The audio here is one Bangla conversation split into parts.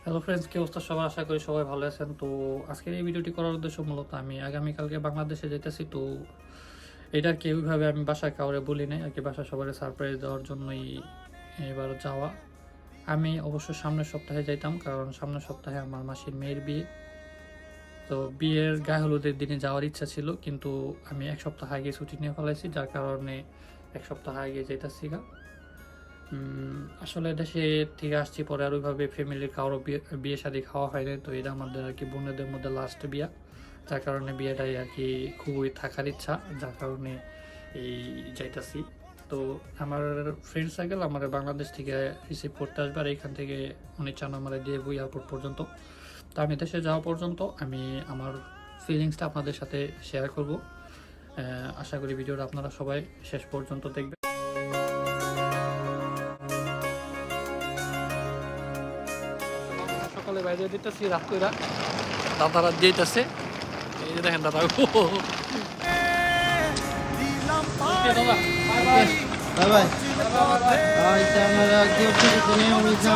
হ্যালো ফ্রেন্ডস, কি অবস্থা সবার? আশা করি সবাই ভালো আছেন। তো আজকের এই ভিডিওটি করার উদ্দেশ্য মূলত আমি আগামীকালকে বাংলাদেশে যেতেছি। তো এটা আর কি ওইভাবে আমি বাসায় কাউরে বলি নাই আর কি, বাসায় সবাই সারপ্রাইজ দেওয়ার জন্যই এবার যাওয়া। আমি অবশ্য সামনের সপ্তাহে যাইতাম, কারণ সামনের সপ্তাহে আমার মাসির মেয়ের বিয়ে। তো বিয়ের গায়ে হলুদের দিনে যাওয়ার ইচ্ছা ছিল, কিন্তু আমি এক সপ্তাহ আগে ছুটি নিয়ে ফেলাইছি, যার কারণে এক সপ্তাহ আগে যেতেছি গা। আসলে দেশে থেকে আসছি পরে আর ওইভাবে ফ্যামিলির কারো বিয়ে শাদী খাওয়া হয়নি। তো এটা আমাদের আর কি বোনেদের মধ্যে লাস্ট বিয়া, যার কারণে বিয়েটাই আর কি খুবই থাকার ইচ্ছা, যার কারণে এই যাইতাছি। তো আমার ফ্রেন্ড সার্কেল আমার বাংলাদেশ থেকে রিসিভ করতে আসবে, আর এখান থেকে উনি চান আমার দিয়ে এয়ারপোর্ট পর্যন্ত। তো আমি দেশে যাওয়া পর্যন্ত আমি আমার ফিলিংসটা আপনাদের সাথে শেয়ার করব। আশা করি ভিডিওটা আপনারা সবাই শেষ পর্যন্ত দেখবেন। সকালে বাইরে দিতেছি, রাত কইরা দাদা রাত দিতেছে। এই যে দেখেন দাদা, বাই বাই আমরা গিফট দিনে ওইটা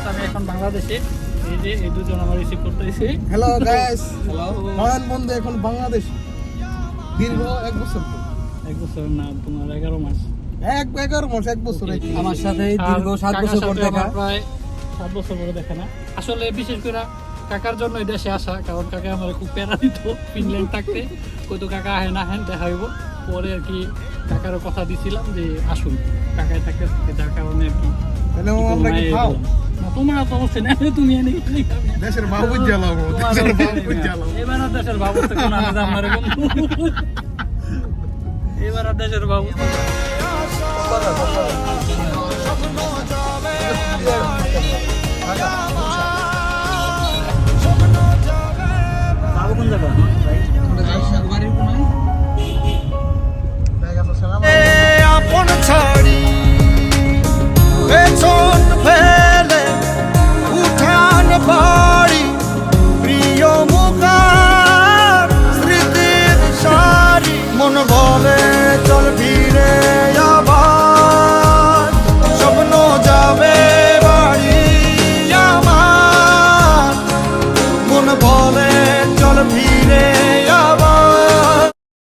আমি এখন বাংলাদেশে। এই যে এই দুজন আমার রিসিভ করতেছি। হ্যালো গাইস, হ্যালো নয়ন বন্ধু এখন বাংলাদেশ দীর্ঘ 1 বছর। 1 বছর না, তোমার 11 মাস। 11 মাস 1 বছর আমার সাথে দীর্ঘ 7 বছর পর দেখা, প্রায় 7 বছর পরে দেখা না। আসলে বিশেষ করে কাকার জন্য এই দেশে আসা, কারণ কাকা আমার খুব প্যারা দিত ফিনল্যান্ড থাকতে। কত কাকা আহে না হেন দেখা হইব পরে আর কি। কাকারও কথা দিছিলাম যে আসুন, কাকায় থাকতে যার কারণে আর কি। তাহলে আমরা কি খাও না, তোমার তো অবশ্যই না, তুমি এনে দেশের বাবু জ্বালাবো, দেশের বাবু জ্বালাবো। এবার আর দেশের বাবু তো কোন আলাদা আমার বন্ধু। এবার আর দেশের বাবু বাবু কোন জায়গা?